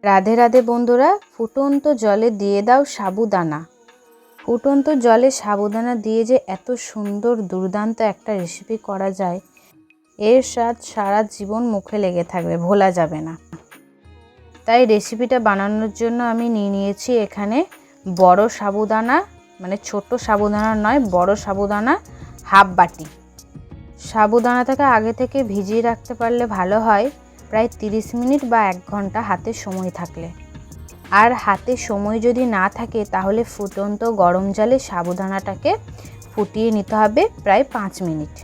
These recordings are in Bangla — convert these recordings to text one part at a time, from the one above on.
রাধে রাধে বন্ধুরা, ফুটন্ত জলে দিয়ে দাও সাবুদানা। ফুটন্ত জলে সাবুদানা দিয়ে যে এত সুন্দর দুর্দান্ত একটা রেসিপি করা যায়, এর স্বাদ সারা জীবন মুখে লেগে থাকবে, ভোলা যাবে না। তাই রেসিপিটা বানানোর জন্য আমি নিয়ে নিয়েছি এখানে বড় সাবুদানা, মানে ছোট সাবুদানা নয়, বড় সাবুদানা হাফ বাটি। সাবুদানাটাকে আগে থেকে ভিজিয়ে রাখতে পারলে ভালো হয়, প্রায় 30 মিনিট বা 1 ঘন্টা হাতে সময় থাকলে। আর হাতে সময় যদি না থাকে তাহলে ফুটন্ত গরম জলে সাবুদানাটাকে ফুটিয়ে নিতে হবে প্রায় 5 মিনিট।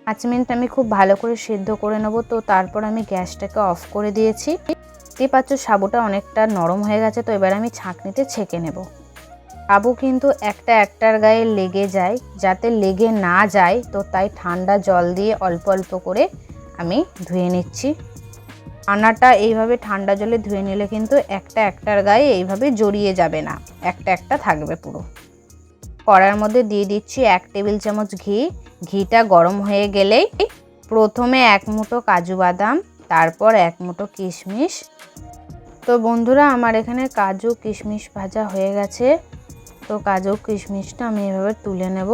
5 মিনিট আমি খুব ভালো করে সিদ্ধ করে নেব। তো তারপর আমি গ্যাসটাকে অফ করে দিয়েছি। দেখতেই পাচ্ছ সাবুটা অনেকটা নরম হয়ে গেছে। তো এবার আমি ছাঁকনিতে ছেঁকে নেব। সাবু কিন্তু একটার গায়ে লেগে যায়, যাতে লেগে না যায় তো তাই ঠান্ডা জল দিয়ে অল্প অল্প করে আমি ধুয়ে নিচ্ছি। আনাটা এইভাবে ঠান্ডা জলে ধুয়ে নিলে কিন্তু একটার গায়ে এইভাবে জড়িয়ে যাবে না, একটা থাকবে পুরো। কড়াইয়ের মধ্যে দিয়ে দিচ্ছি 1 টেবিল চামচ ঘি। ঘিটা গরম হয়ে গেলেই প্রথমে 1 মুঠো কাজু বাদাম, তারপর 1 মুঠো কিশমিশ। তো বন্ধুরা, আমার এখানে কাজু কিশমিশ ভাজা হয়ে গেছে। তো কাজু কিশমিশটা আমি এভাবে তুলে নেব।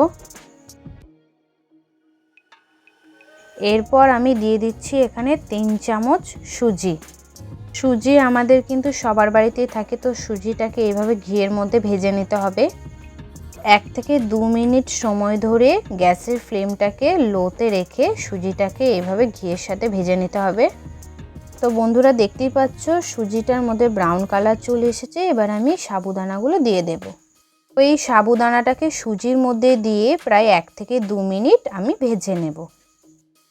এরপর আমি দিয়ে দিচ্ছি এখানে 3 চামচ সুজি। সুজি আমাদের কিন্তু সবার বাড়িতেই থাকে। তো সুজিটাকে এইভাবে ঘিয়ের মধ্যে ভেজে নিতে হবে। 1 থেকে 2 মিনিট সময় ধরে গ্যাসের ফ্লেমটাকে লোতে রেখে সুজিটাকে এইভাবে ঘিয়ের সাথে ভেজে নিতে হবে। তো বন্ধুরা, দেখতেই পাচ্ছ সুজিটার মধ্যে ব্রাউন কালার চলে এসেছে। এবার আমি সাবুদানাগুলো দিয়ে দেব। তো এই সাবুদানাটাকে সুজির মধ্যে দিয়ে প্রায় 1 থেকে 2 মিনিট আমি ভেজে নেব।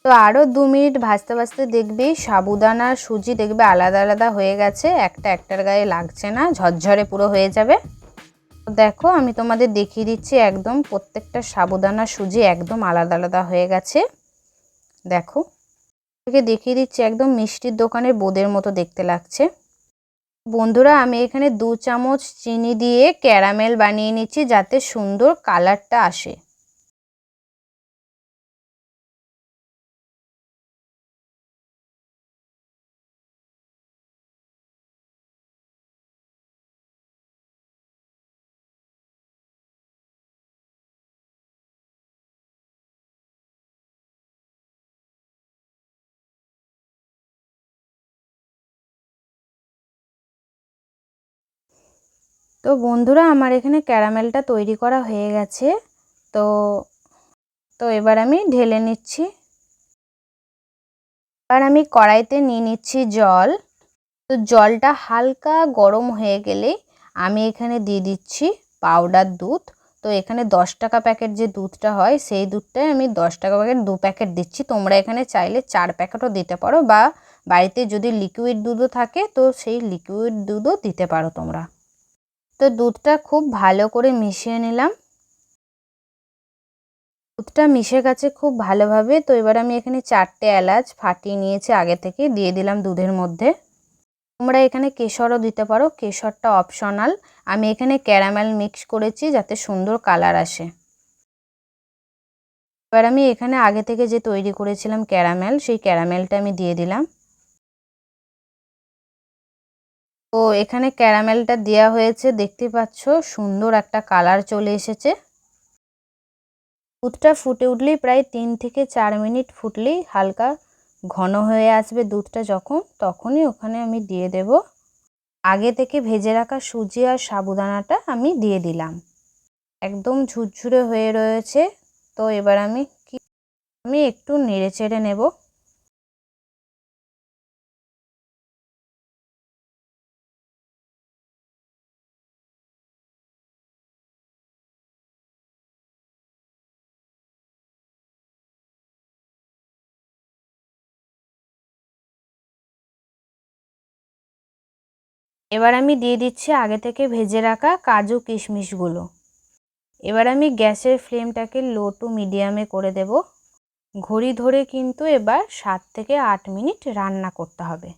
তো আরও 2 মিনিট ভাজতে ভাজতে দেখবে সাবুদানা আর সুজি দেখবে আলাদা আলাদা হয়ে গেছে, একটার গায়ে লাগছে না, ঝরঝরে পুরো হয়ে যাবে। তো দেখো, আমি তোমাদের দেখিয়ে দিচ্ছি, একদম প্রত্যেকটা সাবুদানা সুজি একদম আলাদা আলাদা হয়ে গেছে। দেখো, দেখিয়ে দিচ্ছি, একদম মিষ্টির দোকানের বোঁদের মতো দেখতে লাগছে। বন্ধুরা, আমি এখানে 2 চামচ চিনি দিয়ে ক্যারামেল বানিয়ে নিচ্ছি, যাতে সুন্দর কালারটা আসে। তো বন্ধুরা, আমার এখানে ক্যারামেলটা তৈরি করা হয়ে গেছে। তো তো এবার আমি ঢেলে নিচ্ছি। এবার আমি কড়াইতে নিয়ে নিচ্ছি জল। তো জলটা হালকা গরম হয়ে গেলে আমি এখানে দিয়ে দিচ্ছি পাউডার দুধ। তো এখানে 10 টাকা প্যাকেট যে দুধটা হয়, সেই দুধটাই আমি 10 টাকা প্যাকেট 2 প্যাকেট দিচ্ছি। তোমরা এখানে চাইলে 4 প্যাকেটও দিতে পারো, বা বাড়িতে যদি লিকুইড দুধও থাকে তো সেই লিকুইড দুধও দিতে পারো তোমরা। তো দুধটা খুব ভালো করে মিশিয়ে নিলাম। দুধটা মিশে গেছে খুব ভালোভাবে। তো এবার আমি এখানে 4টে এলাচ ফাটিয়ে নিয়েছি, আগে থেকে দিয়ে দিলাম দুধের মধ্যে। তোমরা এখানে কেশরও দিতে পারো, কেশরটা অপশনাল। আমি এখানে ক্যারামেল মিক্স করেছি যাতে সুন্দর কালার আসে। এবার আমি এখানে আগে থেকে যে তৈরি করেছিলাম ক্যারামেল, সেই ক্যারামেলটা আমি দিয়ে দিলাম। তো এখানে ক্যারামেলটা দেওয়া হয়েছে, দেখতে পাচ্ছ সুন্দর একটা কালার চলে এসেছে। দুধটা ফুটে উঠলেই প্রায় 3 থেকে 4 মিনিট ফুটলেই হালকা ঘন হয়ে আসবে দুধটা, তখনই ওখানে আমি দিয়ে দেব আগে থেকে ভেজে রাখা সুজি আর সাবুদানাটা আমি দিয়ে দিলাম। একদম ঝুরঝুরে হয়ে রয়েছে। তো এবার আমি একটু নেড়ে চেড়ে নেব। এবার আমি দিয়ে দিচ্ছি আগে থেকে ভেজে রাখা কাজু কিশমিশগুলো। এবার আমি গ্যাসের ফ্লেমটাকে লো টু মিডিয়ামে করে দেব। ঘড়ি ধরে কিন্তু এবার 7 থেকে 8 মিনিট রান্না করতে হবে।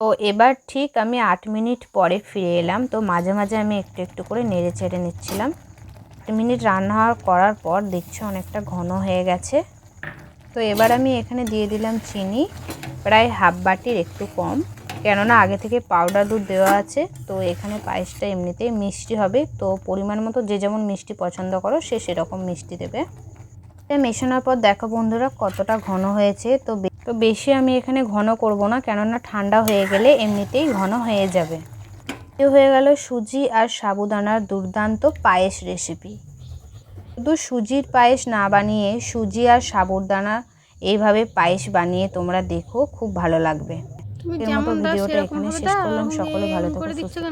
তো এবার ঠিক আমি 8 মিনিট পরে ফিরে এলাম। তো মাঝে মাঝে আমি একটু করে নেড়ে চেড়ে নিচ্ছিলাম। 8 মিনিট রান্না করার পর দেখছি অনেকটা ঘন হয়ে গেছে। তো এবার আমি এখানে দিয়ে দিলাম চিনি, প্রায় হাফ বাটির একটু কম, কেননা আগে থেকে পাউডার দুধ দেওয়া আছে। তো এখানে পায়েসটা এমনিতেই মিষ্টি হবে, তো পরিমাণ মতো যে যেমন মিষ্টি পছন্দ করো সে সেরকম মিষ্টি দেবে। এটা মেশানোর পর দেখো বন্ধুরা কতটা ঘন হয়েছে। তো বেশি আমি এখানে ঘন করব না, কেননা ঠান্ডা হয়ে গেলে এমনিতেই ঘন হয়ে যাবে। এ হয়ে গেল সুজি আর সাবুদানার দুর্দান্ত পায়েস রেসিপি। শুধু সুজির পায়েস না বানিয়ে সুজি আর সাবুদানা এইভাবে পায়েস বানিয়ে তোমরা দেখো, খুব ভালো লাগবে। এর মতো ভিডিওটা এখানে শেষ করলাম। সকলে ভালো থেকো, সুস্থ থেকো।